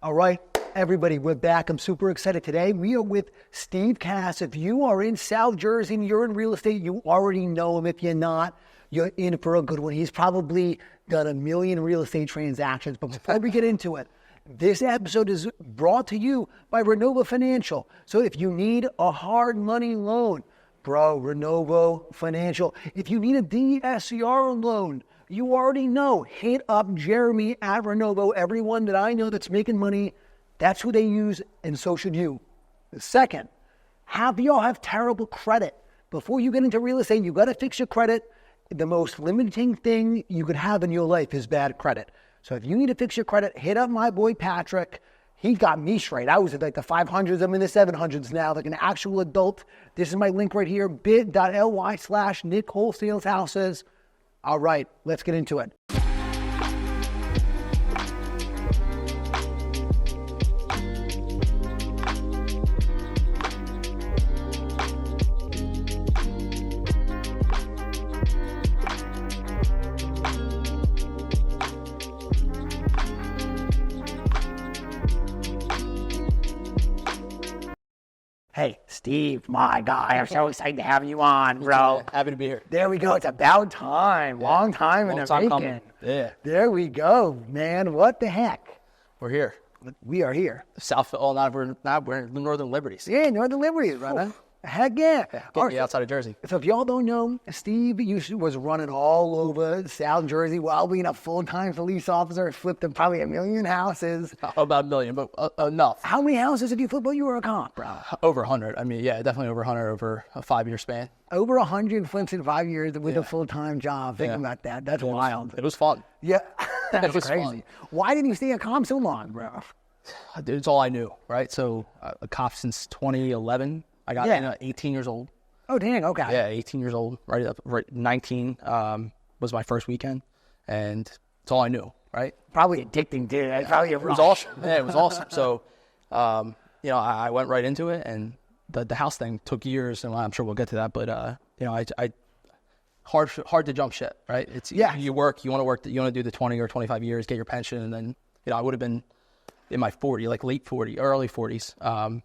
All right, everybody, we're back. I'm super excited. Today, we are with Steve Cass. If you are in South Jersey and you're in real estate, you already know him. If you're not, you're in for a good one. He's probably done 1 million real estate transactions. But before we get into it, this episode is brought to you by Renovo Financial. So if you need a hard money loan, bro, Renovo Financial. If you need a DSCR loan, you already know, hit up Jeremy at Renovo. Everyone that I know that's making money, that's who they use, and so should you. The second, y'all have terrible credit. Before you get into real estate, you got to fix your credit. The most limiting thing you could have in your life is bad credit. So if you need to fix your credit, hit up my boy Patrick. He got me straight. I was at like the 500s. I'm in the 700s now, like an actual adult. This is my link right here, bit.ly/Nick Wholesale Houses. All right, let's get into it. Hey, Steve, my guy, I'm so excited to have you on, bro. Happy to be here. There we go. It's about time. Yeah. Long time in the making. Coming. Yeah. There we go, man. What the heck? We're here. We are here. South. Oh, we're in the Northern Liberties. Yeah, Northern Liberties, brother. Heck yeah. Getting outside of Jersey. So if y'all don't know, Steve was running all over South Jersey while being a full-time police officer, flipped probably 1 million houses. About 1 million, but enough. How many houses did you flip while you were a cop, bro? Over 100. I mean, yeah, definitely over 100 over a 5-year span. Over 100 flips in 5 years with a full-time job. Think about that. That's wild. It was fun. Yeah. That's it was crazy. fun. Why didn't you stay a cop so long, bro? It's all I knew, right? So a cop since 2011. I got in at 18 years old. Oh, dang, okay. Yeah, 18 years old, right 19 was my first weekend, and it's all I knew, right? Probably addicting, dude. It was awesome. Yeah, it was awesome. So, I went right into it, and the house thing took years, and I'm sure we'll get to that, but, I hard to jump ship, right? It's you work, you want to do the 20 or 25 years, get your pension, and then, I would have been in my 40, like late 40, early 40s,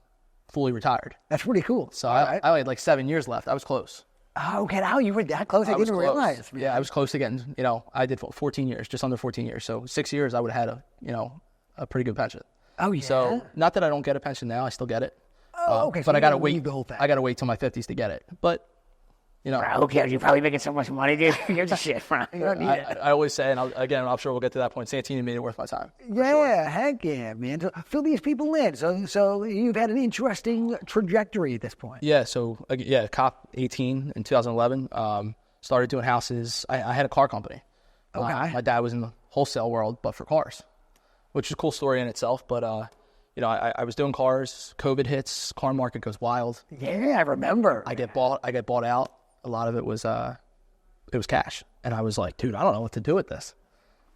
fully retired. That's pretty cool. So I had like 7 years left. I was close. Oh, okay. Now you were that close? I didn't realize. Man. Yeah, I was close to getting, I did 14 years, just under 14 years. So 6 years, I would have had a pretty good pension. Oh, yeah? So not that I don't get a pension now. I still get it. Oh, okay. But I got to wait. I got to wait till my 50s to get it. But, Who cares? You're probably making so much money, dude. You're just shit, bro. You don't need it. I always say, and I'm sure we'll get to that point, Santini made it worth my time. Yeah, sure. Heck yeah, man. So fill these people in. So you've had an interesting trajectory at this point. Yeah, so, cop 18 in 2011. Started doing houses. I had a car company. Okay. My dad was in the wholesale world, but for cars, which is a cool story in itself. But, I was doing cars. COVID hits. Car market goes wild. Yeah, I remember. I get bought out. A lot of it was cash, and I was like, dude, I don't know what to do with this.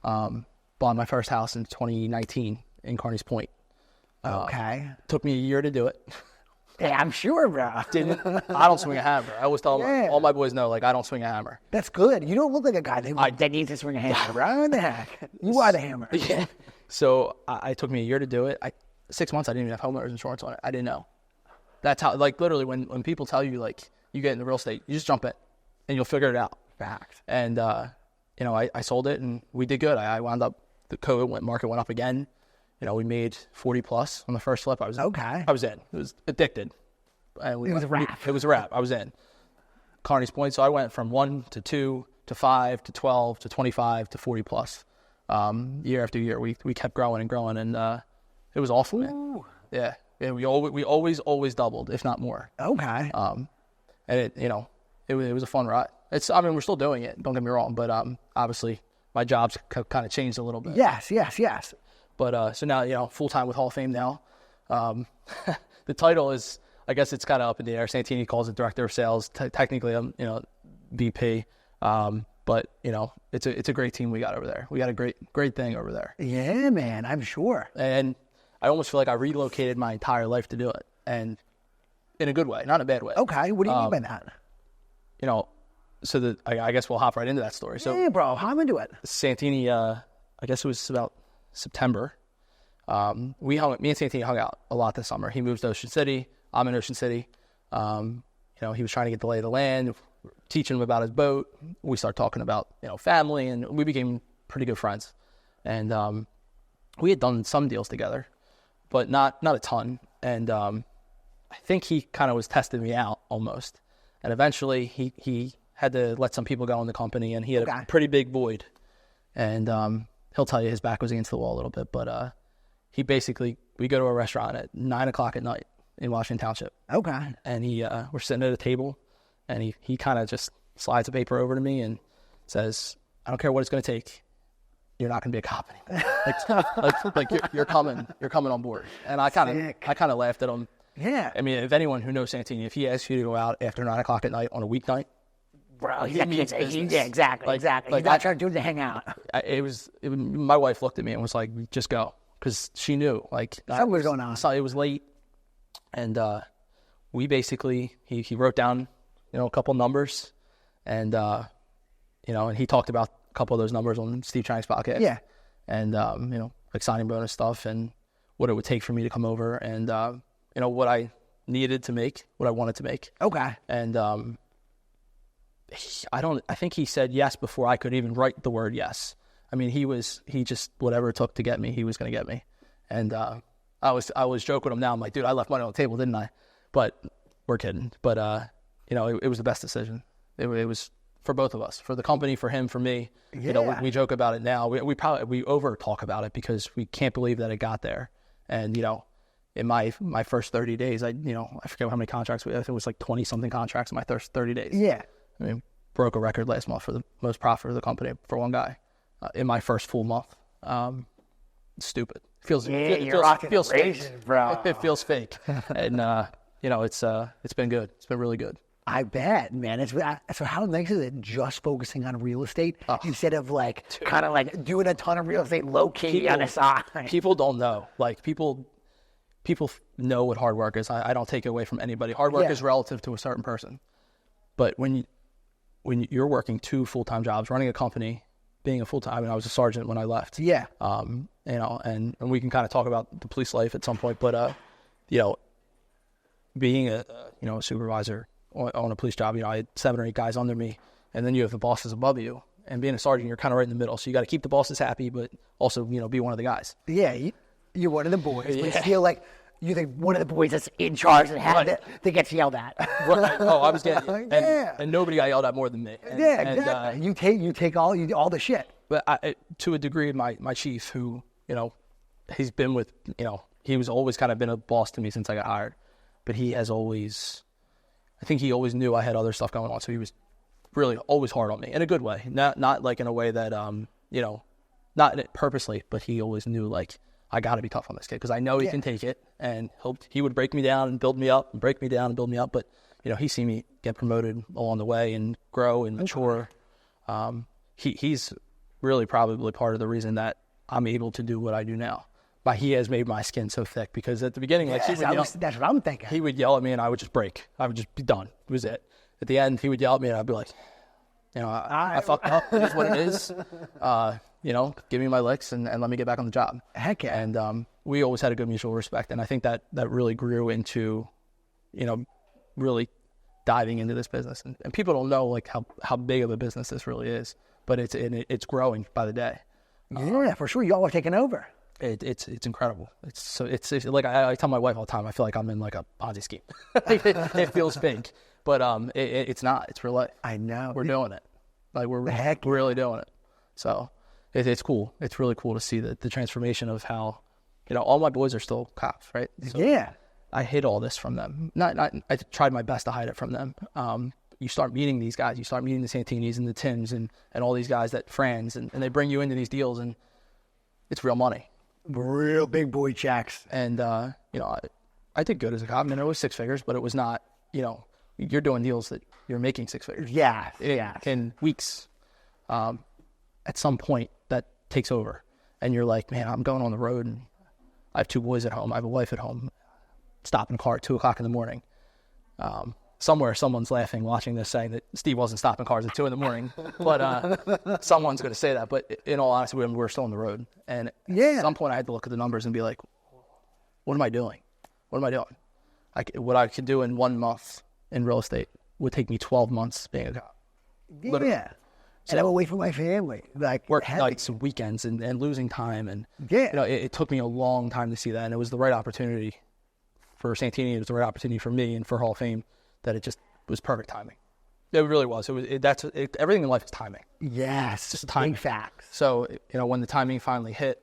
Bought my first house in 2019 in Carneys Point. Okay. Took me a year to do it. Yeah, I'm sure, bro. I don't swing a hammer. I always tell all my boys know, like, I don't swing a hammer. That's good. You don't look like a guy that needs to swing a hammer, bro. What the heck? You are the hammer. Yeah. So I took me a year to do it. 6 months, I didn't even have homeowners insurance on it. I didn't know. That's how, like, literally, when people tell you, like, you get into real estate, you just jump in, and you'll figure it out. Fact. And, I sold it, and we did good. I wound up, the COVID market went up again. We made 40 plus on the first flip. I was in. It was addicted. And it was a wrap. It was a wrap. I was in. Carneys Point. So I went from 1 to 2 to 5 to 12 to 25 to 40 plus. Year after year, we kept growing and growing, and it was awful, man. Yeah. We always doubled, if not more. Okay. And it was a fun ride. We're still doing it. Don't get me wrong, but obviously my job's kind of changed a little bit. Yes. But so now full time with Hall of Fame now. The title is, I guess it's kind of up in the air. Santini calls it director of sales. Technically, I'm VP. But it's a great team we got over there. We got a great thing over there. Yeah, man, I'm sure. And I almost feel like I relocated my entire life to do it, and in a good way, not in a bad way. Okay, what do you mean by that? So I guess we'll hop right into that story. So yeah, bro, hop into it. Santini, I guess it was about September. me and Santini hung out a lot this summer. He moves to Ocean City. I'm in Ocean City. He was trying to get the lay of the land, teaching him about his boat. We started talking about, family, and we became pretty good friends. And we had done some deals together, but not a ton. And I think he kind of was testing me out almost. And eventually he had to let some people go in the company, and he had a pretty big void. And he'll tell you his back was against the wall a little bit, but we go to a restaurant at 9:00 at night in Washington Township. Okay. And we're sitting at a table, and he kind of just slides a paper over to me and says, "I don't care what it's going to take. You're not going to be a cop anymore. like you're coming on board." And I kind of laughed at him. Yeah. I mean, if anyone who knows Santini, if he asks you to go out after 9:00 at night on a weeknight, bro, he means business. Yeah, exactly. He's not trying to do it to hang out. My wife looked at me and was like, "Just go," because she knew something was going on. So it was late, and we basically he wrote down a couple numbers, and and he talked about a couple of those numbers on Steve Chang's podcast. Yeah, and like signing bonus stuff and what it would take for me to come over, and what I needed to make, what I wanted to make. Okay. And I think he said yes before I could even write the word yes. I mean, he just, whatever it took to get me, he was going to get me. And I was joking with him now. I'm like, dude, I left money on the table, didn't I? But we're kidding. But, it was the best decision. It was for both of us, for the company, for him, for me. Yeah. We joke about it now. We over talk about it because we can't believe that it got there. And, in my first 30 days, I forget how many contracts I think it was like 20 something contracts in my first 30 days. Yeah. I mean, broke a record last month for the most profit of the company for one guy in my first full month. Stupid. Feels fake, bro. It feels fake, and it's been good. It's been really good. I bet, man. So how nice is it just focusing on real estate instead of kind of doing a ton of real estate low key on the side? People don't know. People know what hard work is. I don't take it away from anybody. Hard work is relative to a certain person, but when you're working 2 full-time jobs, running a company, being a full-time, I mean, I was a sergeant when I left. Yeah. And we can kind of talk about the police life at some point, but being a supervisor on a police job, I had 7 or 8 guys under me, and then you have the bosses above you. And being a sergeant, you're kind of right in the middle, so you got to keep the bosses happy, but also be one of the guys. Yeah, you're one of the boys, but you feel like you're one of the boys that's in charge and that gets yelled at. Right. Oh, I was getting and nobody got yelled at more than me. And, exactly. You take all the shit. But to a degree, my chief, who he's been with he was always kind of been a boss to me since I got hired, but he has always. I think he always knew I had other stuff going on, so he was really always hard on me in a good way, not like in a way that not purposely, but he always knew I got to be tough on this kid because I know he can take it, and he would break me down and build me up, and break me down and build me up. But he seen me get promoted along the way and grow and mature. He's really probably part of the reason that I'm able to do what I do now. But he has made my skin so thick because at the beginning, that's what I'm thinking. He would yell at me and I would just break. I would just be done. It was it. At the end, he would yell at me and I'd be like, I fucked up. It is what it is. Give me my licks and let me get back on the job. Heck yeah. And we always had a good mutual respect. And I think that really grew into, really diving into this business. And people don't know how big of a business this really is. But it's growing by the day. Yeah, for sure. Y'all are taking over. It's incredible. It's like I tell my wife all the time. I feel like I'm in a Ponzi scheme. It feels fake, but it's not. It's real life. I know. We're doing it. We're really doing it. So it's cool. It's really cool to see the transformation of how all my boys are still cops, right? So yeah. I hid all this from them. Not. I tried my best to hide it from them. You start meeting these guys. You start meeting the Santinis and the Tims and all these guys that Frans and they bring you into these deals and it's real money. Real big boy checks. And, I did good as a cop. I mean, it was 6 figures, but it was not, you're doing deals that you're making 6 figures. Yeah. In weeks. At some point, that takes over. And you're like, man, I'm going on the road and I have 2 boys at home. I have a wife at home. Stop in the car at 2:00 in the morning. somewhere someone's laughing watching this saying that Steve wasn't stopping cars at 2 a.m. But someone's going to say that. But in all honesty, we're still on the road. And at some point I had to look at the numbers and be like, what am I doing? What am I doing? What I could do in 1 month in real estate would take me 12 months being a cop. Literally. Yeah. And I'm away from my family. Like work nights and weekends and losing time. And it took me a long time to see that. And it was the right opportunity for Santini. It was the right opportunity for me and for Hall of Fame, that it just was perfect timing. It really was. Everything in life is timing. Yes. Just timing. Big facts. So, when the timing finally hit,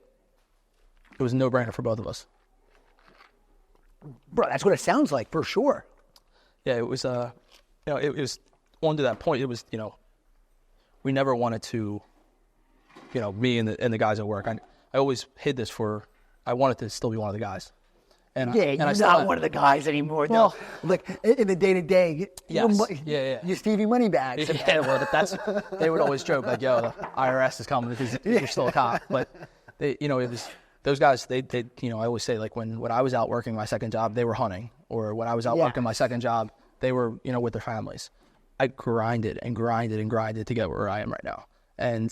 it was a no-brainer for both of us. Bro, that's what it sounds like, for sure. Yeah, it was, it was on to that point. It was, we never wanted to, me and the guys at work. I always hid this I wanted to still be one of the guys. And you're not one of the guys anymore. Well, no. Like in the day-to-day, you're Stevie Moneybags. Yeah, well, they would always joke like, "Yo, the IRS is coming because you're still a cop." But it was those guys. They I always say, like, when I was out working my second job, they were hunting, or when I was out working my second job, they were with their families. I grinded and grinded and grinded to get where I am right now, and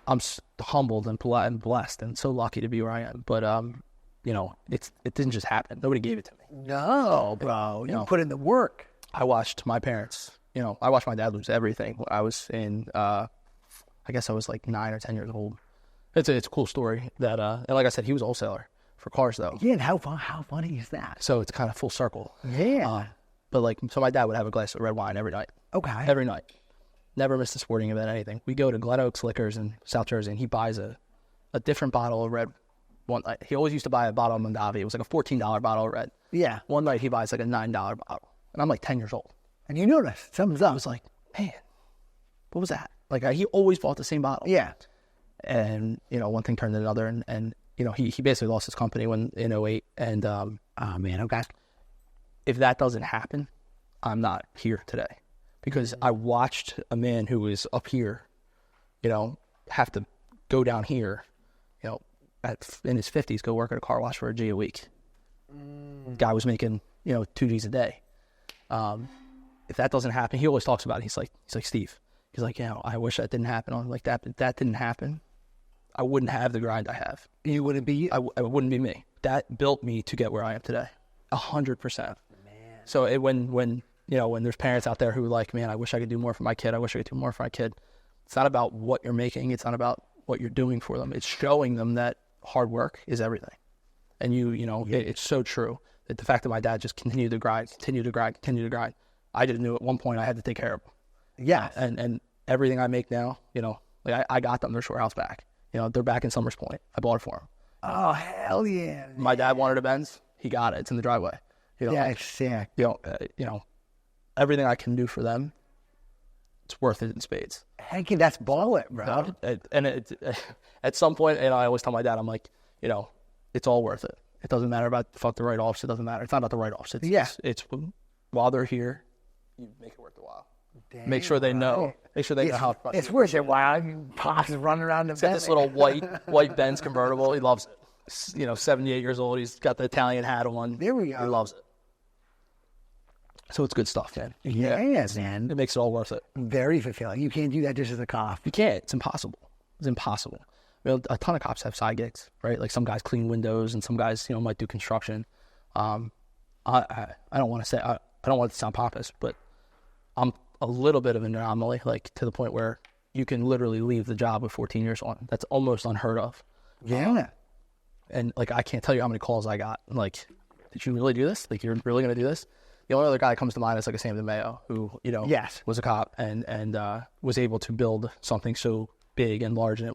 I'm humbled and blessed and so lucky to be where I am. But it didn't just happen. Nobody gave it to me. No, bro. You put in the work. I watched my parents. I watched my dad lose everything when I was in, I guess I was like 9 or 10 years old. It's a cool story that, and like I said, he was a wholesaler for cars, though. Yeah, and how funny is that? So it's kind of full circle. Yeah. But so my dad would have a glass of red wine every night. Okay. Every night. Never missed a sporting event, anything. We go to Glen Oaks Liquors in South Jersey, and he buys a different bottle of red. One night, he always used to buy a bottle of Mondavi. It was like a $14 bottle of red. Yeah. One night he buys like a $9 bottle, and I'm like 10 years old. And you noticed something's up. I was like, man, what was that? Like he always bought the same bottle. Yeah. And one thing turned to another, and he basically lost his company in 2008. And oh man, okay. If that doesn't happen, I'm not here today, because I watched a man who was up here, have to go down here, in his 50s, go work at a car wash for a G a week. Guy was making, 2 Gs a day. If that doesn't happen, he always talks about it. He's like, Steve, he's like, I wish that didn't happen. I'm like, that didn't happen, I wouldn't have the grind I have. You wouldn't be? I wouldn't be me. That built me to get where I am today. 100%. Man. So when there's parents out there who are like, man, I wish I could do more for my kid. I wish I could do more for my kid. It's not about what you're making. It's not about what you're doing for them. It's showing them that hard work is everything. And it's so true that the fact that my dad just continued to grind. I just knew at one point I had to take care of him. Yeah. And everything I make now, I got them their shore house back. They're back in Summers Point. I bought it for them. Oh, hell yeah. My dad wanted a Benz. He got it. It's in the driveway. It's sick. Everything I can do for them, it's worth it in spades. Heck, that's ballin', bro. And at some point, I always tell my dad, I'm like, it's all worth it. It doesn't matter about the write-offs. It doesn't matter. It's not about the write-offs. It's while they're here, you make it worth the while. Damn, make sure they know. Make sure they know how it's worth it. While Pop's running around the Benz. This little white Benz convertible. He loves it. 78 years old. He's got the Italian hat on. There we go. He loves it. So it's good stuff, man. Yes, man. It makes it all worth it. Very fulfilling. You can't do that just as a cop. You can't. It's impossible. It's impossible. A ton of cops have side gigs, right? Like some guys clean windows, and some guys, might do construction. I don't want to say I don't want it to sound pompous, but I'm a little bit of an anomaly, like to the point where you can literally leave the job with 14 years on. That's almost unheard of. Yeah. And like I can't tell you how many calls I got. Like, did you really do this? Like, you're really going to do this? The only other guy that comes to mind is like a Sam DeMeo, who was a cop and was able to build something so big and large, and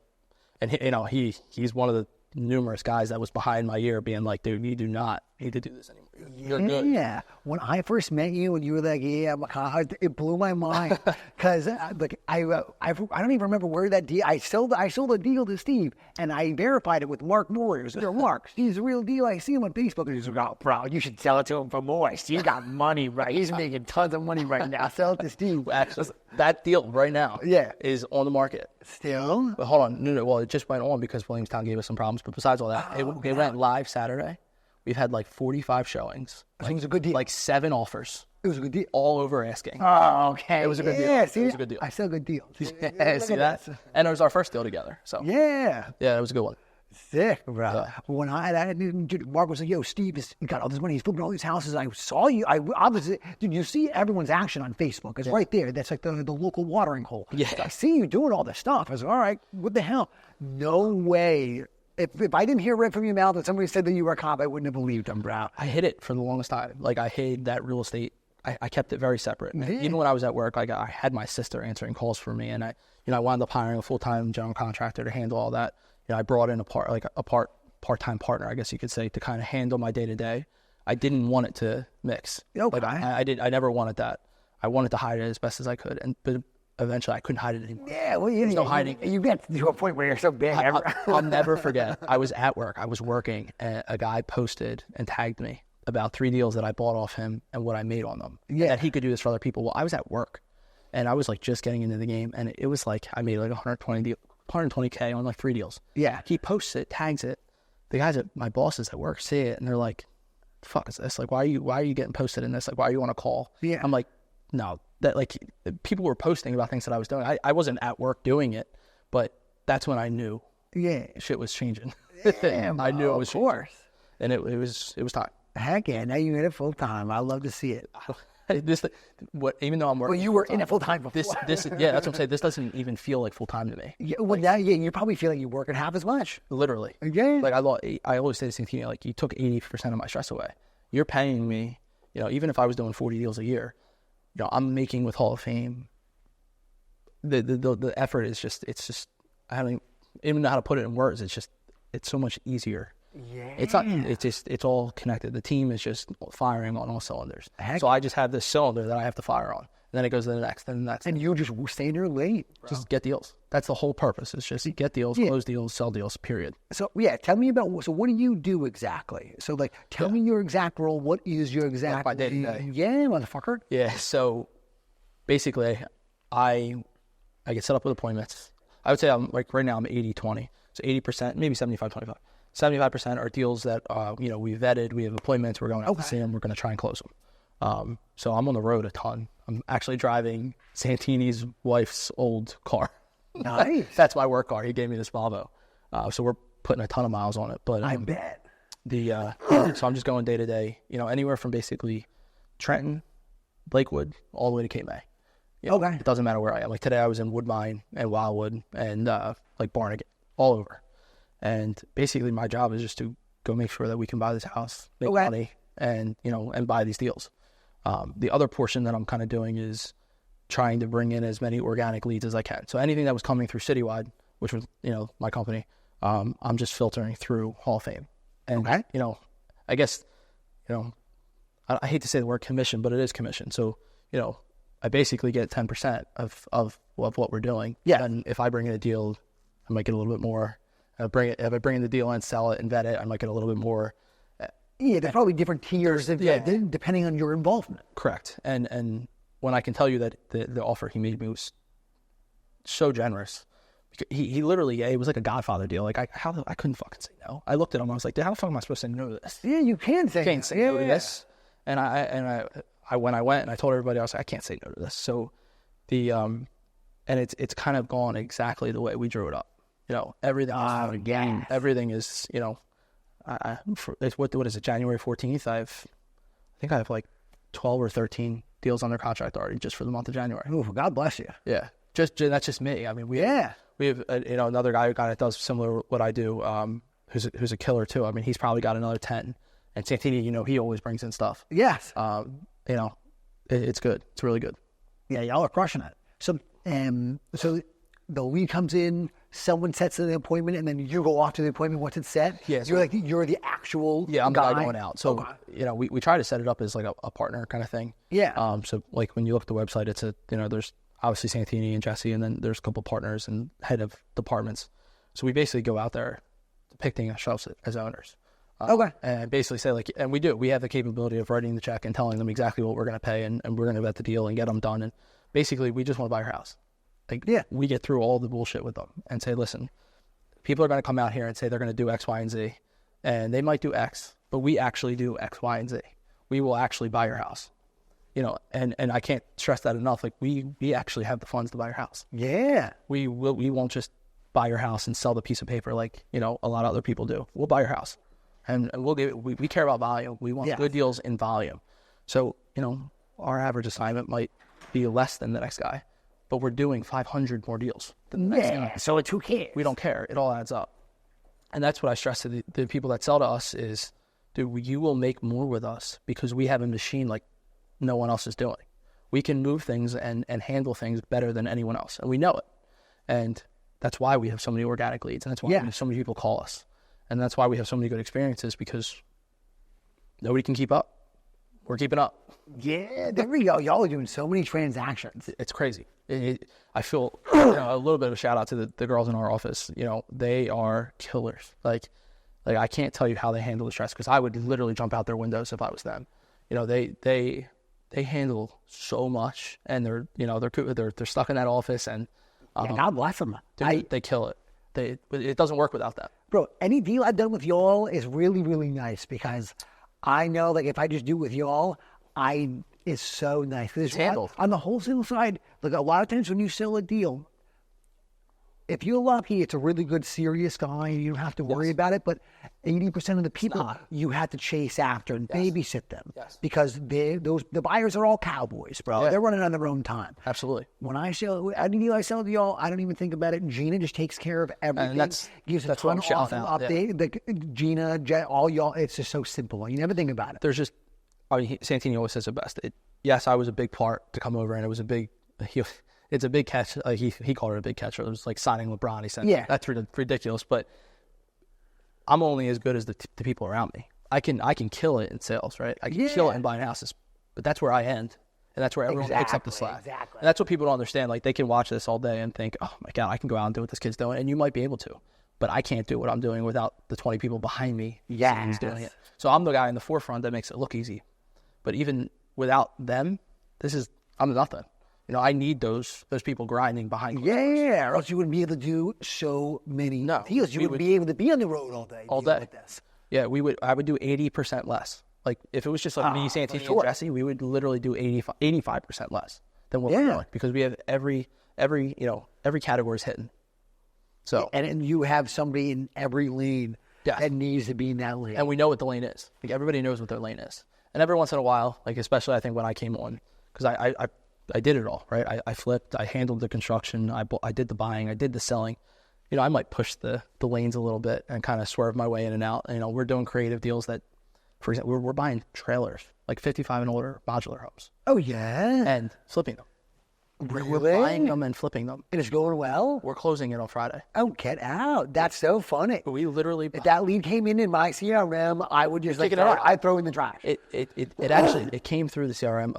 he's one of the numerous guys that was behind my ear, being like, dude, you do not need to do this anymore. You're good. Yeah. When I first met you, and you were like, yeah, I'm a cop, it blew my mind, because like I don't even remember where that deal. I sold the deal to Steve, and I verified it with Mark Moore. Mark, Steve's the real deal. I see him on Facebook, and he's like, oh, bro, you should sell it to him for more. Steve got money, right? He's making tons of money right now. Sell it to Steve. Actually, that deal right now, is on the market still. But hold on, no. Well, it just went on because Williamstown gave us some problems. But besides all that, it went live Saturday. We've had like 45 showings. It was a good deal. Like 7 offers. It was a good deal. All over asking. Oh, okay. It was a good deal. Yeah, see, it was a good deal. I said good deal. Yeah, see that? And it was our first deal together. So Yeah. yeah, it was a good one. Sick, bro. When Mark was like, yo, Steve has got all this money. He's flipping all these houses. I saw you. I obviously, dude, you see everyone's action on Facebook. It's right there. That's like the local watering hole. Yeah. I see you doing all this stuff. I was like, all right, what the hell? No way. If I didn't hear right from your mouth and somebody said that you were a cop, I wouldn't have believed them, bro. I hid it for the longest time. Like, I hid that real estate. I kept it very separate. And even when I was at work, like, I had my sister answering calls for me, and I wound up hiring a full-time general contractor to handle all that. I brought in a part-time partner, I guess you could say, to kind of handle my day-to-day. I didn't want it to mix. Okay. Like, I never wanted that. I wanted to hide it as best as I could, but eventually I couldn't hide it anymore. Yeah, well, There's no hiding. You get to a point where you're so big. I'll never forget. I was at work. I was working, and a guy posted and tagged me about 3 deals that I bought off him and what I made on them. Yeah. That he could do this for other people. Well, I was at work, and I was like just getting into the game, and it was like I made like 120K on like 3 deals. Yeah. He posts it, tags it. The guys at my bosses at work see it, and they're like, "Fuck is this? Like, why are you getting posted in this? Like, why are you on a call?" Yeah. I'm like, no, that like people were posting about things that I was doing. I wasn't at work doing it, but that's when I knew. Yeah. Shit was changing. Damn, I knew it was changing. Of course. And it was time. Heck yeah, now you're in it full time. I love to see it. Even though I'm working. Well, you were in it full time before. This yeah, that's what I'm saying. This doesn't even feel like full time to me. Yeah, well, now you probably feel like you're working half as much. Literally. Yeah. Like I always say the same thing. Like, you took 80% of my stress away. You're paying me. Even if I was doing 40 deals a year, I'm making with Hall of Fame. The effort is just, it's just, I don't even know how to put it in words. It's so much easier. Yeah. It's all connected. The team is just firing on all cylinders. Heck. So I just have this cylinder that I have to fire on. And then it goes to the next, and that's And you just stay there late. just get deals. That's the whole purpose. It's just get deals, close deals, sell deals, period. So yeah, tell me about, so what do you do exactly? So like, tell me your exact role. What is your exact? my day-to-day. Yeah, motherfucker. Yeah. So basically, I get set up with appointments. I would say I'm like right now I'm 80-20. So 80%, maybe 75-25. 75% are deals that we vetted. We have appointments. We're going out to see them. We're going to try and close them. So I'm on the road a ton. I'm actually driving Santini's wife's old car. Nice. That's my work car. He gave me this Volvo. So we're putting a ton of miles on it. But I bet. So I'm just going day to day. Anywhere from basically Trenton, Lakewood, all the way to Cape May. Okay. It doesn't matter where I am. Like today, I was in Woodbine and Wildwood and like Barnegat, all over. And basically, my job is just to go make sure that we can buy this house, make money, and and buy these deals. The other portion that I'm kind of doing is trying to bring in as many organic leads as I can. So anything that was coming through Citywide, which was my company, I'm just filtering through Hall of Fame. And I guess I hate to say the word commission, but it is commission. So I basically get 10% of what we're doing. Yeah. And if I bring in a deal, I might get a little bit more. If I bring in the deal and sell it and vet it, I might get a little bit more. Yeah, there's probably different tiers depending on your involvement. Correct. And when I can tell you that the offer he made me was so generous, he literally, it was like a Godfather deal. Like I couldn't fucking say no. I looked at him, I was like, how the fuck am I supposed to say no to this? Yeah, you can say Can't say no to this. And I when I went and I told everybody, I was like, I can't say no to this. So and it's kind of gone exactly the way we drew it up. Everything. Again. Everything is, what is it? January 14th. I think I have like 12 or 13 deals under contract already just for the month of January. Oh, God bless you. Yeah. That's just me. I mean, we have another guy that does similar what I do, who's a killer too. I mean, he's probably got another 10. And Santini, he always brings in stuff. Yes. It's good. It's really good. Yeah, y'all are crushing it. So the lead comes in, someone sets an appointment, and then you go off to the appointment once it's set. Yeah, you're the actual I'm guy. the guy going out. So we try to set it up as like a partner kind of thing. Yeah. So like when you look at the website, it's there's obviously Santini and Jesse, and then there's a couple partners and head of departments. So we basically go out there depicting ourselves as owners. And basically say and we have the capability of writing the check and telling them exactly what we're going to pay and we're going to vet the deal and get them done. And basically we just want to buy your house. We get through all the bullshit with them and say, listen, people are going to come out here and say they're going to do X, Y, and Z, and they might do X, but we actually do X, Y, and Z. We will actually buy your house. and I can't stress that enough. Like we actually have the funds to buy your house. Yeah. We won't just buy your house and sell the piece of paper like, a lot of other people do. We'll buy your house and we'll give it, we care about volume. We want good deals in volume. So, our average assignment might be less than the next guy, but we're doing 500 more deals than the next guy. So it's who cares? We don't care. It all adds up. And that's what I stress to the people that sell to us is, dude, you will make more with us because we have a machine like no one else is doing. We can move things and handle things better than anyone else. And we know it. And that's why we have so many organic leads. And that's why so many people call us. And that's why we have so many good experiences, because nobody can keep up. We're keeping up. Yeah, there we go. Y'all are doing so many transactions. It's crazy. I feel a little bit of a shout out to the girls in our office. They are killers. Like I can't tell you how they handle the stress, because I would literally jump out their windows if I was them. They handle so much, and they're stuck in that office, and God bless them. They kill it. It doesn't work without that. Bro, any deal I've done with y'all is really, really nice, because I know, like, if I just do it with y'all, it's so nice. It's handled. On the wholesale side, look, a lot of times when you sell a deal, if you're lucky, it's a really good, serious guy, and you don't have to worry about it. But 80% of the people you have to chase after and babysit them, because the buyers are all cowboys, bro. Yeah. They're running on their own time. Absolutely. When I sell any deal I sell to y'all, I don't even think about it. Gina just takes care of everything. And that's a ton of awesome update. Gina, Jet, all y'all. It's just so simple. You never think about it. There's just, Santini always says it best. Yes, I was a big part to come over, and it was a big. It's a big catch. He called it a big catch. It was like signing LeBron. He said, that's ridiculous. But I'm only as good as the people around me. I can kill it in sales, right? I can kill it in buying houses. But that's where I end. And that's where everyone picks up the slack. Exactly. And that's what people don't understand. Like, they can watch this all day and think, oh, my God, I can go out and do what this kid's doing. And you might be able to. But I can't do what I'm doing without the 20 people behind me who's doing it. So I'm the guy in the forefront that makes it look easy. But even without them, I'm nothing. I need those people grinding behind me. Yeah, or else you wouldn't be able to do so many deals. You wouldn't be able to be on the road all day. Like this. Yeah, I would do 80% less. Like, if it was just like me, Santini, and Jesse, we would literally do 85% less than what we're doing, because we have every category is hitting. So and you have somebody in every lane that needs to be in that lane. And we know what the lane is. Like, everybody knows what their lane is. And every once in a while, like, especially I think when I came on, because I did it all, right? I flipped, I handled the construction, I did the buying, I did the selling. I might push the lanes a little bit and kind of swerve my way in and out. We're doing creative deals that, for example, we're buying trailers, like 55 and older modular homes. Oh, yeah? And flipping them. Really? We're buying them and flipping them. And it's going well? We're closing it on Friday. Oh, get out. That's so funny. We literally... If that lead came in my CRM, I would just I'd throw in the trash. It actually came through the CRM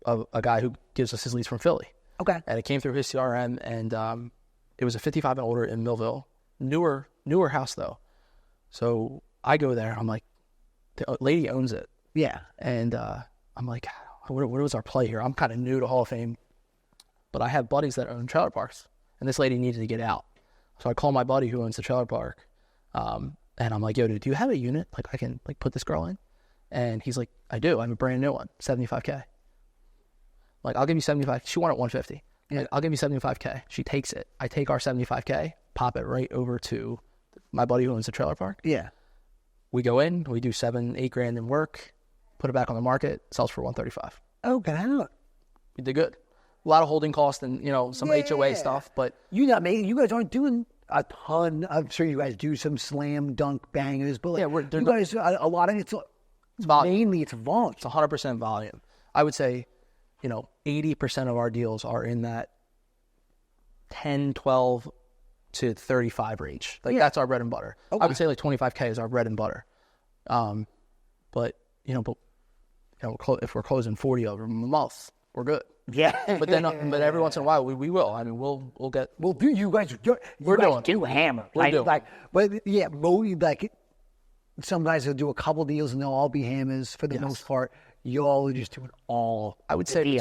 of a guy who gives us his leads from Philly. Okay. And it came through his CRM, and it was a 55 and older in Millville. Newer house, though. So I go there. I'm like, the lady owns it. Yeah. And I'm like, what was our play here? I'm kind of new to Hall of Fame, but I have buddies that own trailer parks, and this lady needed to get out. So I call my buddy who owns the trailer park, and I'm like, yo, dude, do you have a unit? Like, I can put this girl in? And he's like, I do. I have a brand new one, $75K. Like, I'll give you 75. She wanted 150. Like, I'll give you 75K. She takes it. I take our 75K, pop it right over to my buddy who owns the trailer park. Yeah. We go in, we do $7-8 grand in work, put it back on the market, sells for 135. Oh, get out. We did good. A lot of holding costs and, some HOA stuff, but you guys aren't doing a ton. I'm sure you guys do some slam dunk bangers, but you guys, a lot of it's volume. Mainly it's volume. It's 100% volume. I would say, 80% of our deals are in that 10, 12 to 35 range. Like, that's our bread and butter. Okay. I would say like 25K is our bread and butter. But if we're closing 40 of them a month, we're good. Yeah. But every once in a while we will. I mean, we'll get. Well, you guys do hammer. Some guys will do a couple deals and they'll all be hammers for the most part. Y'all are just doing all. I would say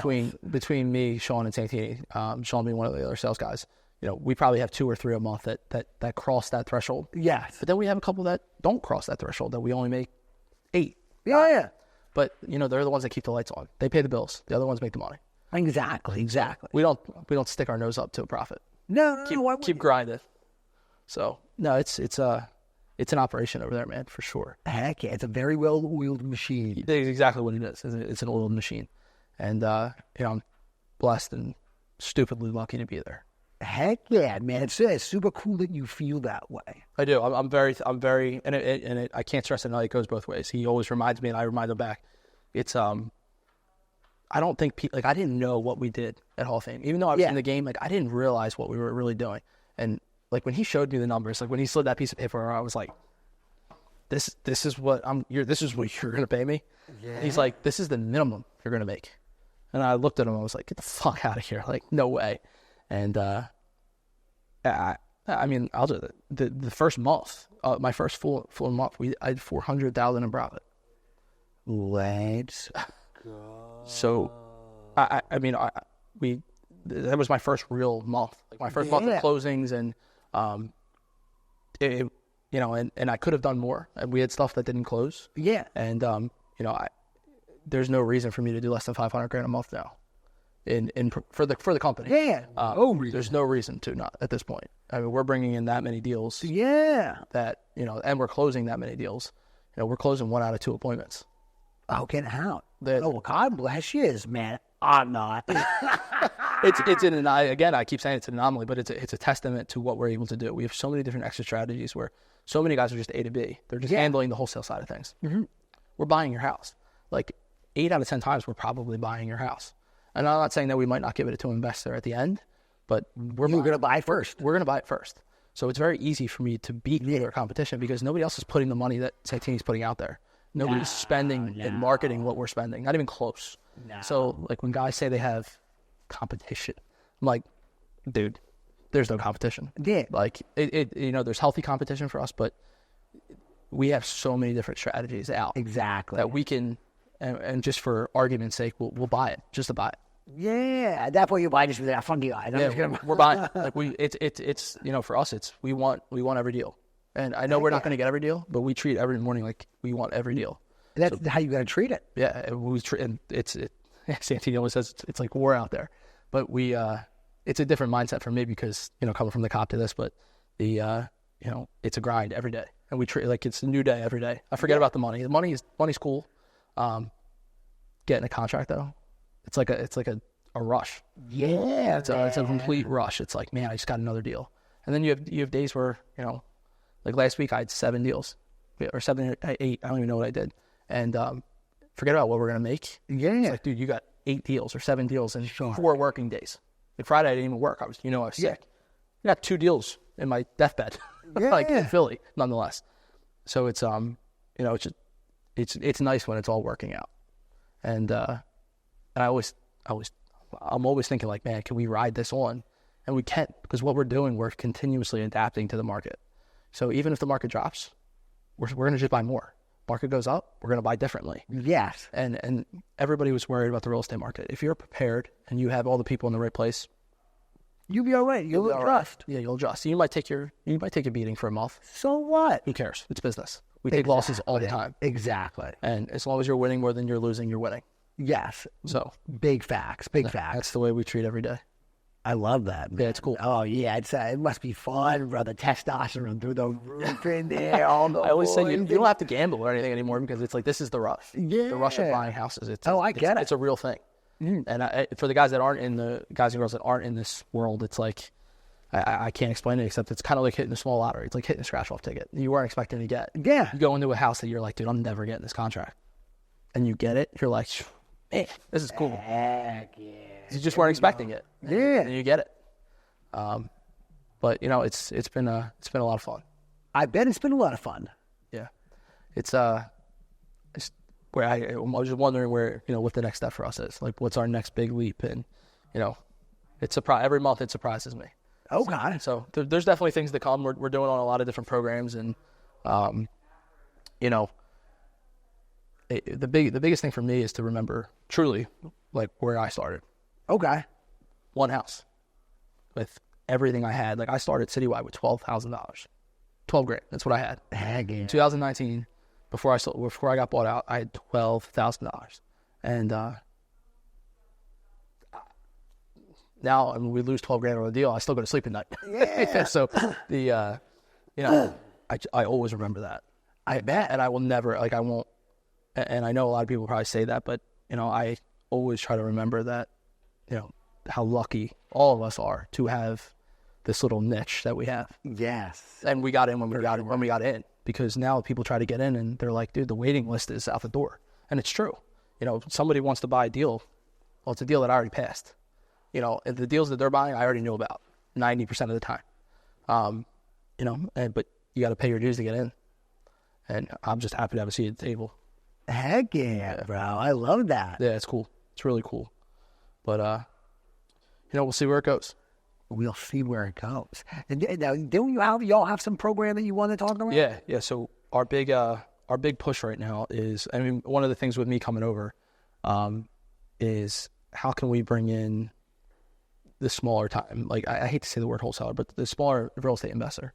between me, Sean, and Santini, Sean being one of the other sales guys, we probably have 2 or 3 a month that cross that threshold. Yes. But then we have a couple that don't cross that threshold, that we only make 8. Yeah. But they're the ones that keep the lights on. They pay the bills. The other ones make the money. Exactly. We don't stick our nose up to a profit. No, Keep grinding. So no, it's an operation over there, man, for sure. Heck yeah, it's a very well-oiled machine. That's exactly what it is. It's an oiled machine, and I'm blessed and stupidly lucky to be there. Heck yeah, man! It's super cool that you feel that way. I do. I'm very, and I can't stress it enough. It goes both ways. He always reminds me, and I remind him back. It's I don't think I didn't know what we did at Hall of Fame, even though I was in the game. Like I didn't realize what we were really doing, and like when he showed me the numbers, like when he slid that piece of paper, I was like, this is what this is what you're gonna pay me. Yeah. And he's like, this is the minimum you're gonna make, and I looked at him. I was like, get the fuck out of here! Like no way. And I mean, I'll do it. The first month, my first full month, I had $400,000 in profit. Let's go. So, that was my first real month, like my first month of closings, and and I could have done more, and we had stuff that didn't close. Yeah. And there's no reason for me to do less than $500,000 a month now. For the company. Yeah. There's no reason to not at this point. I mean, we're bringing in that many deals. Yeah. That, and we're closing that many deals. We're closing 1 out of 2 appointments. Oh, get out. God bless you, man. I'm not. I keep saying it's an anomaly, but it's a testament to what we're able to do. We have so many different exit strategies where so many guys are just A to B. They're just handling the wholesale side of things. Mm-hmm. We're buying your house. Like 8 out of 10 times, we're probably buying your house. And I'm not saying that we might not give it to an investor at the end, but we're going to buy it first. We're going to buy it first. So it's very easy for me to beat their competition because nobody else is putting the money that Santini's putting out there. Nobody's spending and marketing what we're spending. Not even close. No. So like when guys say they have competition, I'm like, dude, there's no competition. Yeah. Like there's healthy competition for us, but we have so many different strategies out. Exactly. That we can. And just for argument's sake, we'll buy it just to buy it. Yeah, that's what you buy just for that funky guy. We're buying. Like it's for us, we want every deal. And I know we're not going to get every deal, but we treat every morning like we want every deal. That's how you got to treat it. Yeah, we treat, and Santini always says it's like war out there, but it's a different mindset for me because coming from the cop to this, but it's a grind every day, and we treat it like it's a new day every day. I forget about the money. The money's cool. Getting a contract though, it's like a rush. Yeah, it's a complete rush. It's like, man, I just got another deal. And then you have days where like last week I had 7 deals, or 7 or 8. I don't even know what I did. And forget about what we're gonna make. Yeah, it's like, dude, you got 8 deals or 7 deals in 4 working days. Like Friday I didn't even work. I was sick. I got 2 deals in my deathbed, like in Philly, nonetheless. So it's it's nice when it's all working out. And I'm always thinking like, man, can we ride this on? And we can't, because what we're doing, we're continuously adapting to the market. So even if the market drops, we're going to just buy more. Market goes up, we're going to buy differently. Yes. And everybody was worried about the real estate market. If you're prepared and you have all the people in the right place, you'll be all right. You'll adjust. Yeah, you'll adjust. You might take a beating for a month. So what? Who cares? It's business. We take losses all the time. Exactly. And as long as you're winning more than you're losing, you're winning. Yes. So big facts. Facts. That's the way we treat every day. I love that, man. Yeah, it's cool. Oh yeah, it must be fun, brother. Testosterone through the roof in there. I always say you don't have to gamble or anything anymore because it's like this is the rush. Yeah. The rush of buying houses. I get it. It's a real thing. Mm. And for the guys and girls that aren't in this world, it's like I can't explain it except it's kind of like hitting a small lottery. It's like hitting a scratch-off ticket you weren't expecting to get. Yeah. You go into a house that you're like, dude, I'm never getting this contract, and you get it. You're like, man, this is cool. Heck yeah. You just weren't expecting it. Yeah. And you get it. But it's been a lot of fun. I bet it's been a lot of fun. Yeah. It's where I was just wondering where, what the next step for us is. Like, what's our next big leap? And, every month it surprises me. Oh, God. So there's definitely things to come. We're doing on a lot of different programs, and, the biggest thing for me is to remember truly, like, where I started. Okay. One house with everything I had. Like, I started citywide with $12,000. $12,000. That's what I had. Heck yeah. 2019, before I got bought out, I had $12,000, and now, I mean, we lose $12,000 on the deal. I still go to sleep at night. Yeah. So I always remember that. I bet. And I will never, I won't, and I know a lot of people probably say that, but, I always try to remember that, how lucky all of us are to have this little niche that we have. Yes. And we got in when we got in, because now people try to get in and they're like, dude, the waiting list is out the door. And it's true. Somebody wants to buy a deal. Well, it's a deal that I already passed. And the deals that they're buying, I already knew about 90% of the time. But you got to pay your dues to get in. And I'm just happy to have a seat at the table. Heck yeah, bro. I love that. Yeah, it's cool. It's really cool. But, we'll see where it goes. We'll see where it goes. And now, don't y'all have some program that you want to talk about? Yeah. So our big push right now is, one of the things with me coming over, is how can we bring in the smaller time, like I hate to say the word wholesaler, but the smaller real estate investor,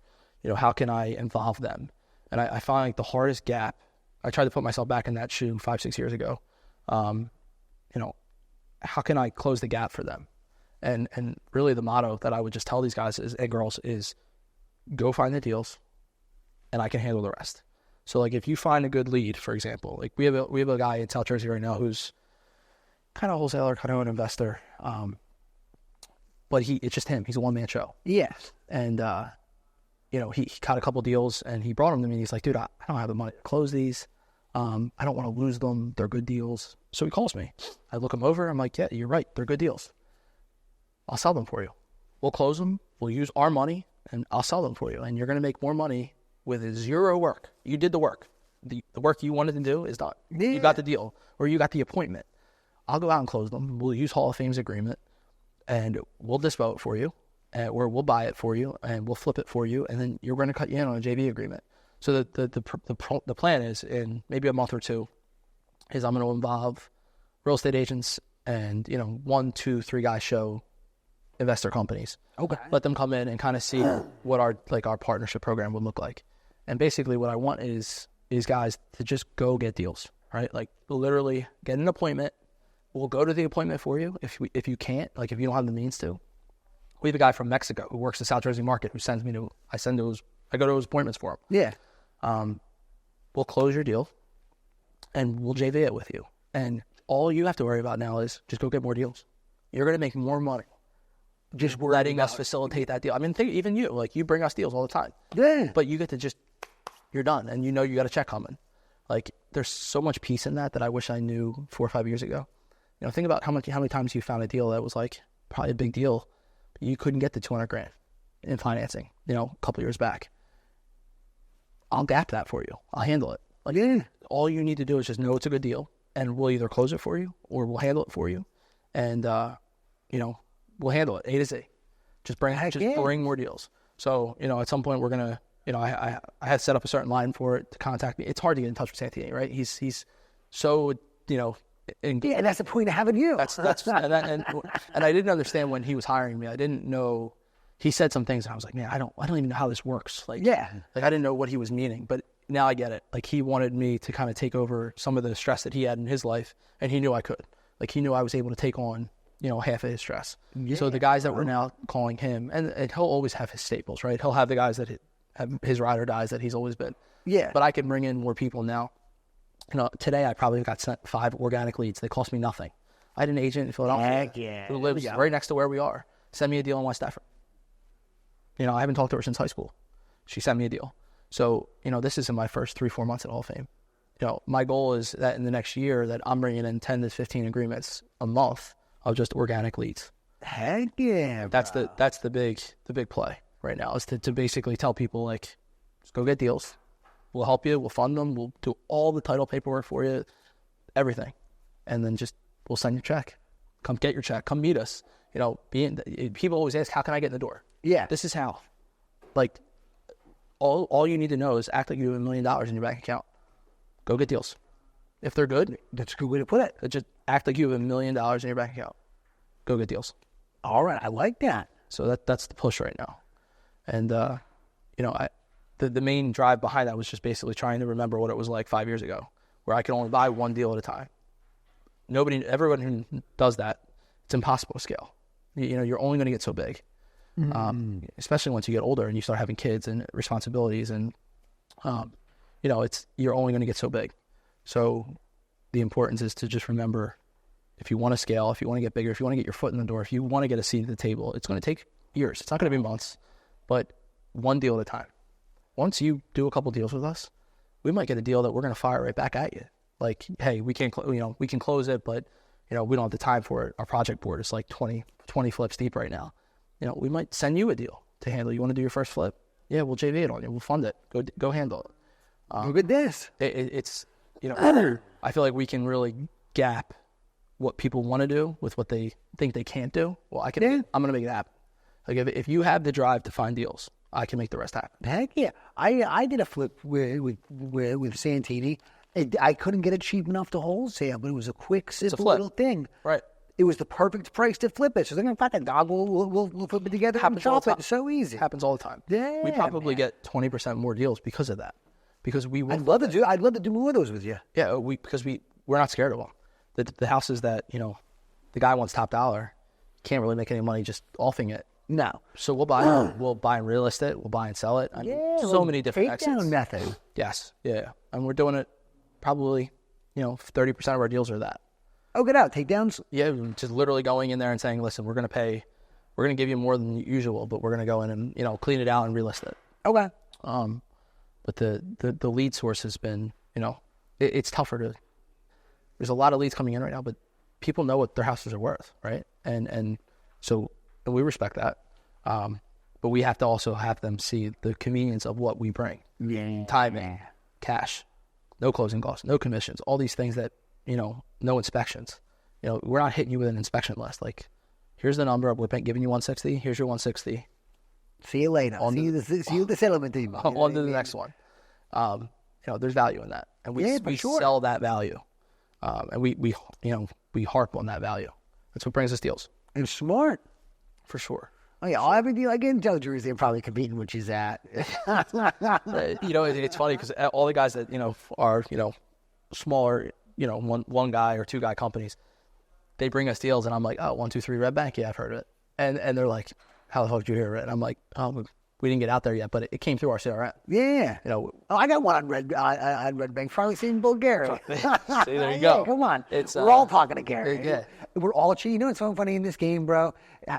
how can I involve them? And I find like the hardest gap, I tried to put myself back in that shoe 5-6 years ago. How can I close the gap for them? And really the motto that I would just tell these guys and girls is go find the deals and I can handle the rest. So like if you find a good lead, for example, like we have a guy in South Jersey right now who's kind of a wholesaler, kind of an investor. But it's just him. He's a one-man show. Yes. And, he caught a couple deals and he brought them to me. And he's like, dude, I don't have the money to close these. I don't want to lose them. They're good deals. So he calls me. I look them over. I'm like, yeah, you're right. They're good deals. I'll sell them for you. We'll close them. We'll use our money and I'll sell them for you. And you're going to make more money with zero work. You did the work. The work you wanted to do is done. Yeah. You got the deal or you got the appointment. I'll go out and close them. We'll use Hall of Fame's agreement. And we'll dispo it for you, or we'll buy it for you, and we'll flip it for you, and then you're going to cut you in on a JV agreement. So the plan is, in maybe a month or two, is I'm going to involve real estate agents and 1, 2, 3 guy show investor companies. Okay. Let them come in and kind of see what our partnership program would look like. And basically, what I want is guys to just go get deals, right? Like literally get an appointment. We'll go to the appointment for you if you can't, like if you don't have the means to. We have a guy from Mexico who works the South Jersey market who sends me to, I go to his appointments for him. Yeah. We'll close your deal and we'll JV it with you. And all you have to worry about now is just go get more deals. You're going to make more money just letting us facilitate that deal. I mean, even you, like you bring us deals all the time. Yeah. But you get to you're done and you got a check coming. Like there's so much peace in that I wish I knew 4 or 5 years ago. Think about how many times you found a deal that was like probably a big deal, but you couldn't get the $200,000 in financing, a couple years back. I'll gap that for you. I'll handle it. Like all you need to do is just know it's a good deal, and we'll either close it for you or we'll handle it for you, and we'll handle it A to Z. Just bring more deals. So at some point we're gonna, I had set up a certain line for it to contact me. It's hard to get in touch with Santini, right? He's so and that's the point of having you. That's and I didn't understand when he was hiring me. I didn't know. He said some things and I was like, man, I don't even know how this works. Like I didn't know what he was meaning, but now I get it. Like he wanted me to kind of take over some of the stress that he had in his life, and he knew I could. Like he knew I was able to take on half of his stress. Yeah. So the guys that were now calling him, and he'll always have his staples, right? He'll have the guys that have his ride or dies that he's always been. Yeah. But I can bring in more people now. Today I probably got sent 5 organic leads. They cost me nothing. I had an agent in Philadelphia who lives right next to where we are. Send me a deal in West Effort. I haven't talked to her since high school. She sent me a deal. So, this is in my first 3-4 months at Hall of Fame. My goal is that in the next year that I'm bringing in 10 to 15 agreements a month of just organic leads. Heck yeah, bro. That's the big play right now, is to basically tell people, like, just go get deals. We'll help you. We'll fund them. We'll do all the title paperwork for you, everything. And then we'll send your check. Come get your check. Come meet us. People always ask, how can I get in the door? Yeah. This is how. Like, all you need to know is act like you have $1 million in your bank account. Go get deals. If they're good, that's a good way to put it. Just act like you have $1 million in your bank account. Go get deals. All right. I like that. So that's the push right now. And, the main drive behind that was just basically trying to remember what it was like 5 years ago, where I could only buy one deal at a time. Everyone who does that, it's impossible to scale. You're only going to get so big, especially once you get older and you start having kids and responsibilities, and you're only going to get so big. So the importance is to just remember, if you want to scale, if you want to get bigger, if you want to get your foot in the door, if you want to get a seat at the table, it's going to take years. It's not going to be months, but one deal at a time. Once you do a couple deals with us, we might get a deal that we're going to fire right back at you. Like, hey, we can close it, but we don't have the time for it. Our project board is like 20 flips deep right now. We might send you a deal to handle. You want to do your first flip? Yeah, we'll JV it on you. We'll fund it. Go handle it. Look at this. It's I feel like we can really gap what people want to do with what they think they can't do. Well, I'm going to make it happen. Like if you have the drive to find deals, I can make the rest happen. Heck yeah. I did a flip with Santini. I couldn't get it cheap enough to wholesale, but it was a quick, simple little thing. Right. It was the perfect price to flip it. So they're going to fucking dog. We'll flip it together and chop it. It's so easy. Happens all the time. Yeah, we probably get 20% more deals because of that. Because I'd love to do more of those with you. Yeah, because we're not scared of them. The houses that the guy wants top dollar, can't really make any money just offing it. No. So we'll buy it. We'll buy and real estate. We'll buy and sell it. So many different exits. Takedown method. Yes. Yeah. And we're doing it probably, 30% of our deals are that. Oh, get out. Takedowns? Yeah. Just literally going in there and saying, listen, we're going to give you more than usual, but we're going to go in and, clean it out and relist it. Okay. But the lead source has been, it's tougher there's a lot of leads coming in right now, but people know what their houses are worth, right? And we respect that. But we have to also have them see the convenience of what we bring. Yeah. Timing, cash, no closing costs, no commissions, all these things that, no inspections. We're not hitting you with an inspection list. Like, here's the number, we're giving you 160, here's your 160. See you later. See you at the settlement team. On to the next one. There's value in that. And we sell that value. And we harp on that value. That's what brings us deals. And smart. For sure. Oh, yeah. Every deal I get in Del Jersey, I'm probably competing with she's at. It's funny because all the guys that, are, smaller, one guy or two guy companies, they bring us deals and I'm like, oh, 123 Red Bank. Yeah, I've heard of it. And they're like, how the hell did you hear it? And I'm like, oh, we didn't get out there yet, but it came through our CRM. Yeah. I got one on Red Bank. Finally seen Bulgaria. See, there you go. Yeah, come on. We're all talking to Gary. Yeah. We're all cheating. It's so funny in this game, bro.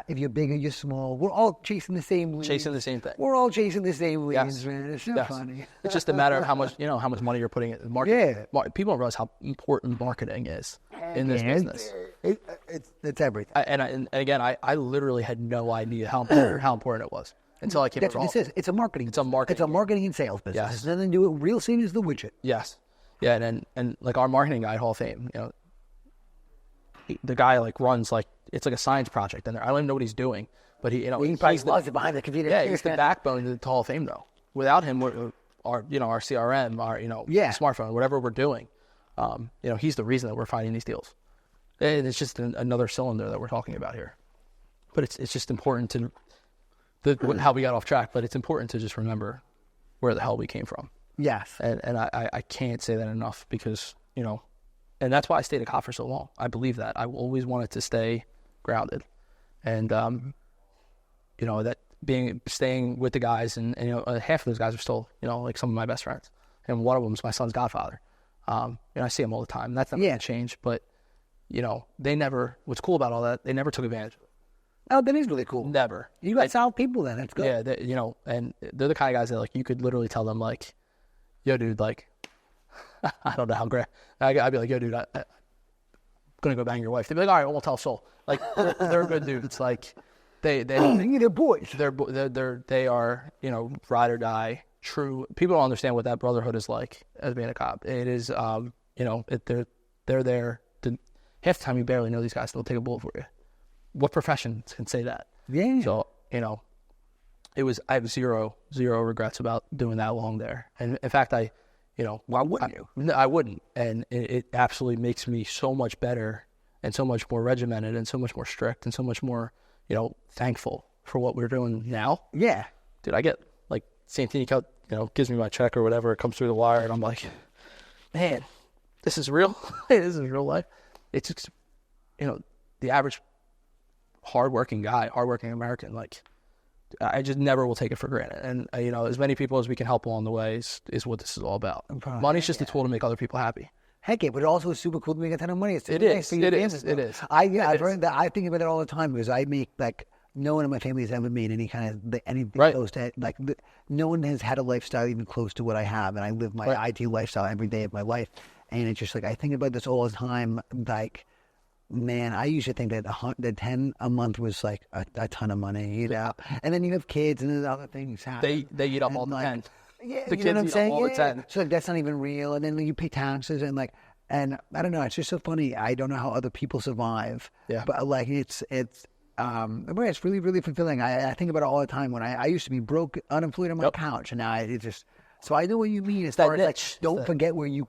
If you're big or you're small, we're all chasing the same leads. Chasing the same thing. We're all chasing the same leads, Yes. man. It's so funny. It's just a matter of how much money you're putting in the market. Yeah. People don't realize how important marketing is in this business. It's everything. And again, I literally had no idea how important it was until I came That's what across this is. It's a marketing. It's a marketing. It's a marketing and sales business. Yes. It's nothing to do with real estate is the widget. Yes. Yeah, and like our marketing guy at Hall of Fame, the guy runs it's like a science project in there. I don't even know what he's doing, but he probably loves it behind the computer. Yeah, he's the backbone of the Hall of Fame though. Without him, our CRM, our smartphone, whatever we're doing, he's the reason that we're finding these deals. And it's just another cylinder that we're talking about here. But it's just important to how we got off track. But it's important to just remember where the hell we came from. Yes. And I can't say that enough because, and that's why I stayed at COP for so long. I believe that. I always wanted to stay grounded. And, that staying with the guys and half of those guys are still, some of my best friends. And one of them is my son's godfather. I see him all the time. That's not going to change. But, they never, what's cool about all that, they never took advantage of it. Oh, that is really cool. Never. You got solid people then. That's good. Yeah, and they're the kind of guys that you could literally tell them yo, dude, I don't know how great. I'd be like, yo, dude, I'm gonna go bang your wife. They'd be like, all right, well, we'll tell Soul. They're good dudes. They're boys. They are ride or die. True. People don't understand what that brotherhood is like as being a cop. It is, they're there. Half the time you barely know these guys. They'll take a bullet for you. What profession can say that? Yeah. So, I have zero regrets about doing that long there. And in fact, why wouldn't you? No, I wouldn't. And it absolutely makes me so much better and so much more regimented and so much more strict and so much more, thankful for what we're doing now. Yeah. Dude, I get Santini gives me my check or whatever. It comes through the wire, and I'm like, man, this is real. This is real life. It's just, the average hardworking guy, hardworking American, like, I just never will take it for granted. And, as many people as we can help along the way is what this is all about. Money's just a tool to make other people happy. Heck yeah, but it also is super cool to make a ton of money. It is. I've heard that. I think about it all the time because I make, like, no one in my family has ever made anything close to, like, no one has had a lifestyle even close to what I have. And I live my IT lifestyle every day of my life. And it's just like, I think about this all the time, like, man, I used to think that 10 a month was like a ton of money, And then you have kids and there's other things happen. They eat up all the 10. Yeah, the kids know what I'm saying? All the 10. So like, that's not even real. And then you pay taxes and I don't know. It's just so funny. I don't know how other people survive. Yeah. But like it's really, really fulfilling. I think about it all the time. When I used to be broke, unemployed on my couch, and now it's just. So I know what you mean as far as like, don't forget where you.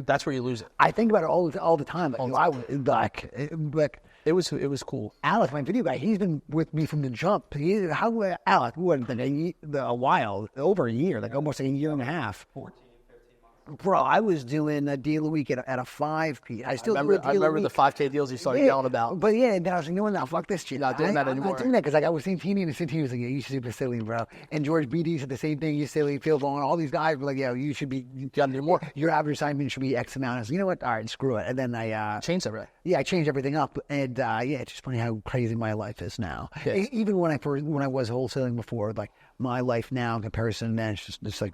That's where you lose it. I think about it all the time. Like, it was cool. Alex, my video guy, he's been with me from the jump. Alex, what, a while, over a year, like almost a year and a half. 14, 15 months. Bro, I was doing a deal a week at a 5P. I remember the 5K deals you started yelling about. But yeah, then I was like, no, fuck this shit. Not doing that anymore. I'm not doing that because I was seeing Teeny and Teeny was like, yeah, you should do silly, bro. And George BD said the same thing. You silly, Phil Vaughn, all these guys were like, yeah, you should be. You gotta do more. Your average assignment should be X amount. I was like, you know what? All right, screw it. And then I changed everything. Yeah, I changed everything up, and it's just funny how crazy my life is now. Yes. Even when I was wholesaling before, like my life now in comparison, man, it's just like.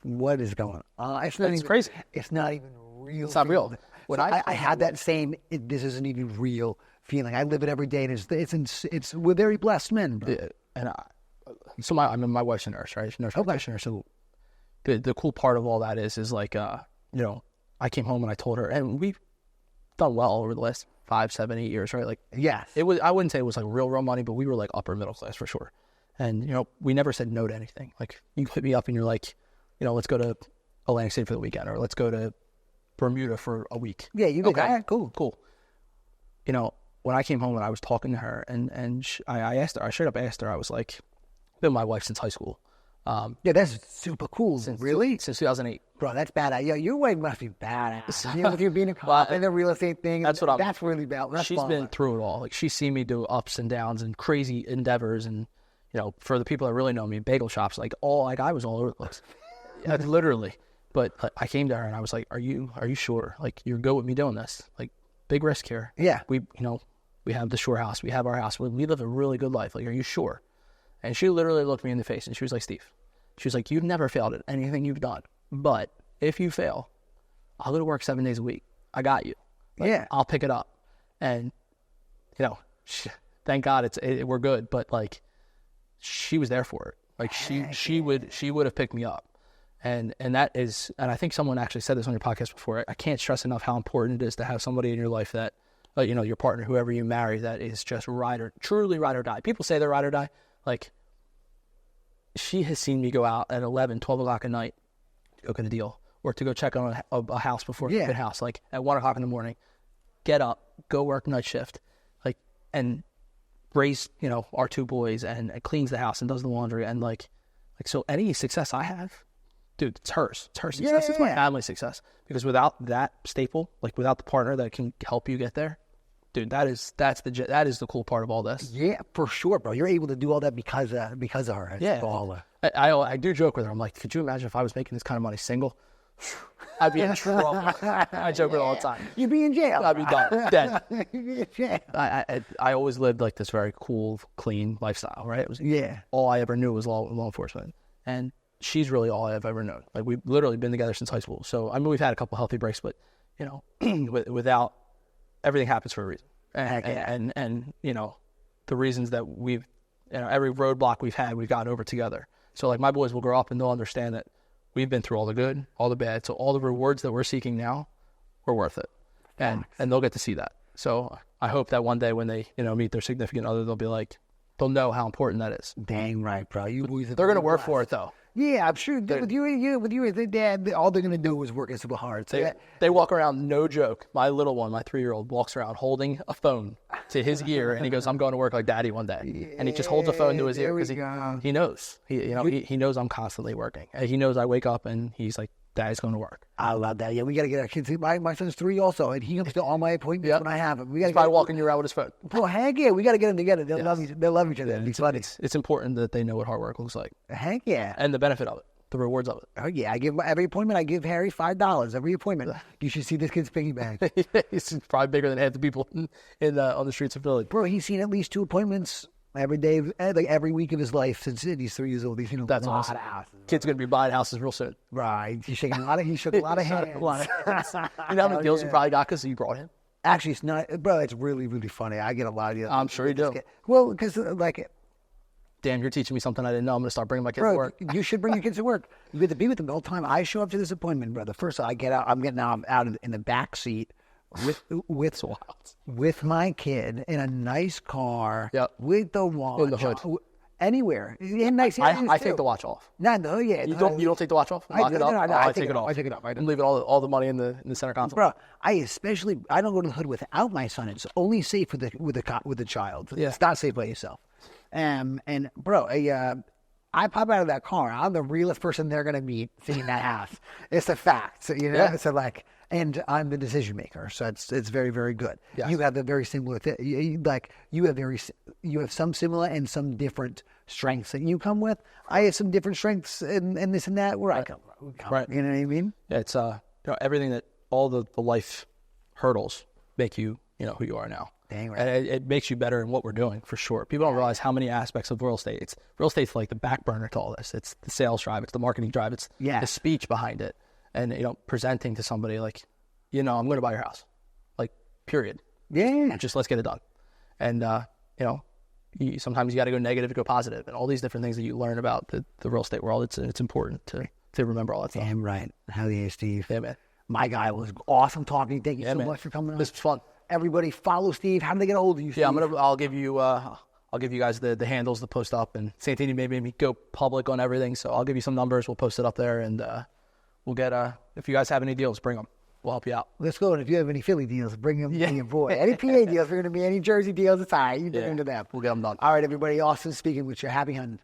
What is going on? It's crazy. It's not even real. It's not real. When I had that same, this isn't even real feeling. I live it every day, and we're very blessed men. Bro. Yeah, and my wife's a nurse, right? She's a nurse practitioner. So the cool part of all that is like, I came home and I told her, and we've done well over the last 5, 7, 8 years, right? Like, yes, it was. I wouldn't say it was like real money, but we were like upper middle class for sure. And we never said no to anything. Like, you hit me up and you're like, let's go to Atlantic City for the weekend, or let's go to Bermuda for a week. Yeah, you go. Okay, cool. When I came home and I was talking to her, and I asked her, I straight up asked her, I was like, been my wife since high school. Yeah, that's super cool. Really? Since 2008. Bro, that's badass. Yeah, your wife must be badass. If you're being a cop in the real estate thing, that's really bad. She's been through it all. Like, she's seen me do ups and downs and crazy endeavors, and for the people that really know me, bagel shops, I was all over the place. Yeah, literally. But I came to her and I was like, are you sure? Like, you're good with me doing this? Like, big risk here. Yeah. We have the shore house. We have our house. We live a really good life. Like, are you sure? And she literally looked me in the face and she was like, Steve, she was like, you've never failed at anything you've done. But if you fail, I'll go to work 7 days a week. I got you. Like, yeah. I'll pick it up. And, thank God we're good. But like, she was there for it. Like, she would have picked me up. And that is, and I think someone actually said this on your podcast before. I can't stress enough how important it is to have somebody in your life that, your partner, whoever you marry, that is just truly ride or die. People say they're ride or die. Like, she has seen me go out at 11, 12 o'clock at night to go get a deal, or to go check on a house before a house, like at 1 o'clock in the morning, get up, go work night shift, like, and raise, our 2 boys, and cleans the house and does the laundry, and like so any success I have, dude, it's hers. It's her success. Yeah. It's my family's success. Because without that staple, like without the partner that can help you get there, dude, that is the cool part of all this. Yeah, for sure, bro. You're able to do all that because of her. Yeah. I do joke with her. I'm like, could you imagine if I was making this kind of money single? I'd be in trouble. I joke with her all the time. You'd be in jail. I'd be done. Dead. You'd be in jail. I always lived like this very cool, clean lifestyle, right? It was all I ever knew was law enforcement. And she's really all I've ever known. Like, we've literally been together since high school. So, I mean, we've had a couple healthy breaks, but, without, everything happens for a reason. And the reasons that we've, every roadblock we've had, we've gotten over together. So, like, my boys will grow up and they'll understand that we've been through all the good, all the bad. So, all the rewards that we're seeking now, we're worth it. And they'll get to see that. So, I hope that one day when they, meet their significant other, they'll know how important that is. Dang right, bro. They're going to work for it, though. Yeah, I'm sure. With you as their dad, all they're going to do is work super hard. So they walk around, no joke. My little one, my 3-year-old, walks around holding a phone to his ear, and he goes, "I'm going to work like daddy one day." Yeah, and he just holds the phone to his ear because he knows. He knows I'm constantly working. He knows I wake up and he's like, "Daddy's going to work." I love that. Yeah, we got to get our kids. My son's 3 also, and he comes to all my appointments when I have him. We got to probably walking you around with his phone. Well, heck yeah, we got to get them together. They'll love each other. It's important that they know what hard work looks like. Heck yeah, and the benefit of it. The rewards of it. Oh yeah, every appointment. I give Harry $5 every appointment. You should see this kid's piggy bank. He's probably bigger than half the people on the streets of Philly. Bro, he's seen at least 2 appointments every day, like every week of his life since he's 3 years old. He's seen That's awesome. Kid's gonna be buying houses real soon. Right. He shook a lot of hands. You know how many deals he probably got because you brought him? Actually, it's not, bro. It's really, really funny. I get a lot of deals. I'm sure you do. Well, because like. Damn, you're teaching me something I didn't know. I'm going to start bringing my kids to work. You should bring your kids to work. You get to be with them all the time. I show up to this appointment, brother. First, I get out. I'm out in the back seat with my kid in a nice car with the watch in the hood. Anywhere. Nice I take the watch off. No, yeah. You don't take the watch off? Lock it up? No, I take it off. I take it off. I'm leaving all the money in the center console. Bro, I don't go to the hood without my son. It's only safe with the child. Yeah. It's not safe by yourself. And bro, I pop out of that car. I'm the realest person they're gonna meet seeing that house. It's a fact. So, So like, and I'm the decision maker. So it's very, very good. Yes. You have a very similar thing. You have some similar and some different strengths that you come with. I have some different strengths and this and that where I come from. Right. You know what I mean? Yeah, it's everything that all the life hurdles make you who you are now. Dang right. And it makes you better in what we're doing, for sure. People don't realize how many aspects of real estate. Real estate's like the back burner to all this. It's the sales drive. It's the marketing drive. It's the speech behind it. And, presenting to somebody like, I'm going to buy your house. Like, period. Yeah. Just let's get it done. And, sometimes you got to go negative to go positive. And all these different things that you learn about the real estate world, it's important to remember all that stuff. Damn right. Hell yeah, Steve. Yeah, man. My guy, was awesome talking. Thank you so much for coming on. This was fun. Everybody follow Steve. How do they get a hold of you, Steve? Yeah, I'll give you guys the handles to post up, and Santini made me go public on everything, so I'll give you some numbers. We'll post it up there, and we'll get if you guys have any deals, bring them. We'll help you out. Let's go. And if you have any Philly deals, bring them to your boy. Any PA deals, we're going to be any Jersey deals. It's all right. You bring them to them. We'll get them done. All right, everybody. Awesome speaking with you. Happy hunting.